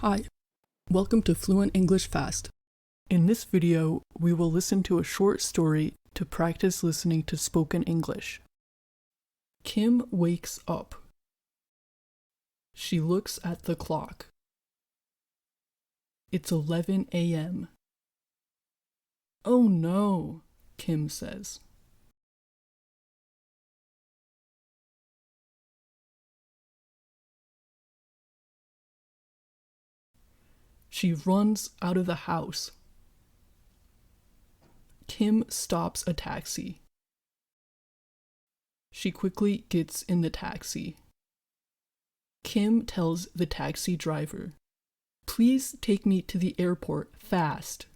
Hi, welcome to Fluent English Fast. In this video, we will listen to a short story to practice listening to spoken English. Kim wakes up. She looks at the clock. It's 11 a.m. Oh no, Kim says. She runs out of the house. Kim stops a taxi. She quickly gets in the taxi. Kim tells the taxi driver, "Please take me to the airport fast.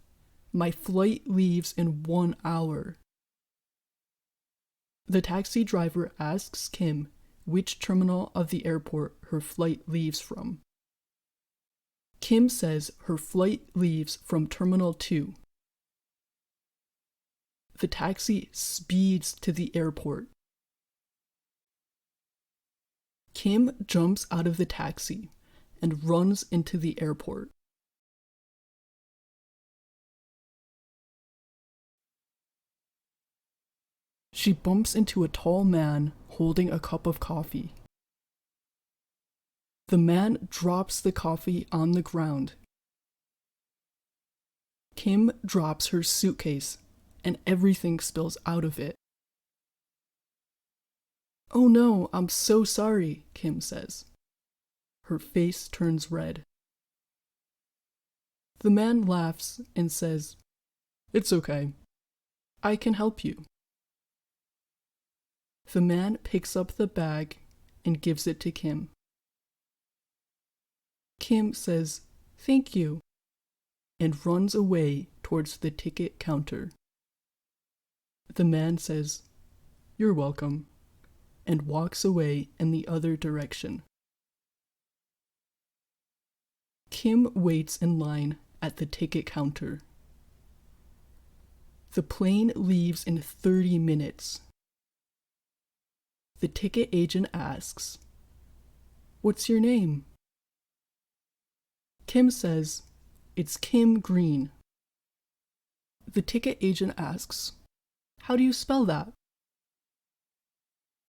My flight leaves in 1 hour." The taxi driver asks Kim which terminal of the airport her flight leaves from. Kim says her flight leaves from Terminal 2. The taxi speeds to the airport. Kim jumps out of the taxi and runs into the airport. She bumps into a tall man holding a cup of coffee. The man drops the coffee on the ground. Kim drops her suitcase and everything spills out of it. "Oh no, I'm so sorry," Kim says. Her face turns red. The man laughs and says, "It's okay. I can help you." The man picks up the bag and gives it to Kim. Kim says, "Thank you," and runs away towards the ticket counter. The man says, "You're welcome," and walks away in the other direction. Kim waits in line at the ticket counter. The plane leaves in 30 minutes. The ticket agent asks, "What's your name?" Kim says, "It's Kim Green." The ticket agent asks, "How do you spell that?"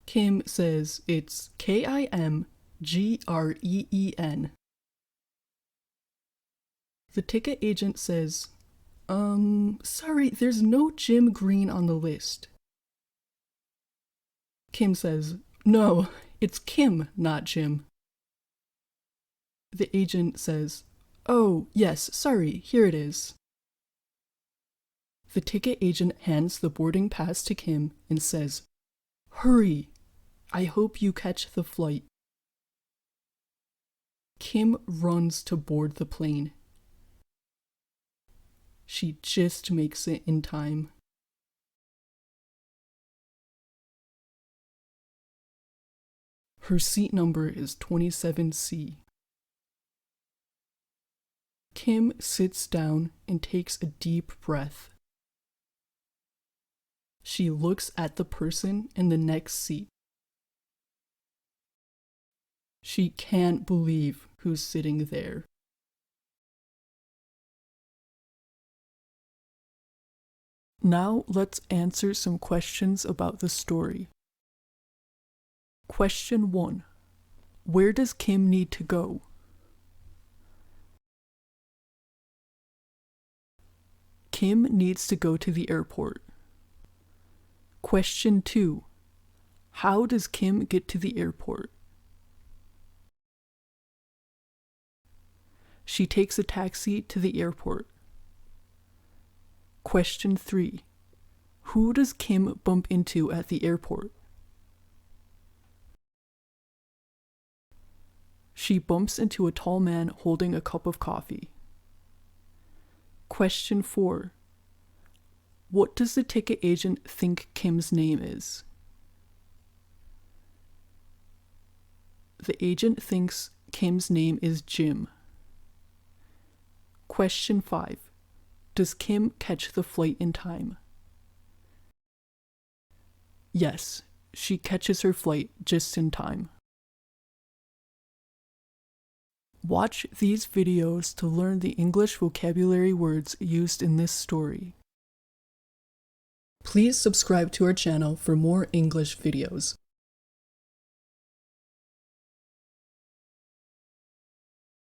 Kim says it's Kimgreen. The ticket agent says, sorry, there's no Jim Green on the list." Kim says, "No, it's Kim, not Jim." The agent says, "Oh, yes, sorry, here it is." The ticket agent hands the boarding pass to Kim and says, "Hurry! I hope you catch the flight." Kim runs to board the plane. She just makes it in time. Her seat number is 27C. Kim sits down and takes a deep breath. She looks at the person in the next seat. She can't believe who's sitting there. Now let's answer some questions about the story. Question 1. Where does Kim need to go? Kim needs to go to the airport. Question 2. How does Kim get to the airport? She takes a taxi to the airport. Question 3. Who does Kim bump into at the airport? She bumps into a tall man holding a cup of coffee. Question 4. What does the ticket agent think Kim's name is? The agent thinks Kim's name is Jim. Question 5. Does Kim catch the flight in time? Yes, she catches her flight just in time. Watch these videos to learn the English vocabulary words used in this story. Please subscribe to our channel for more English videos.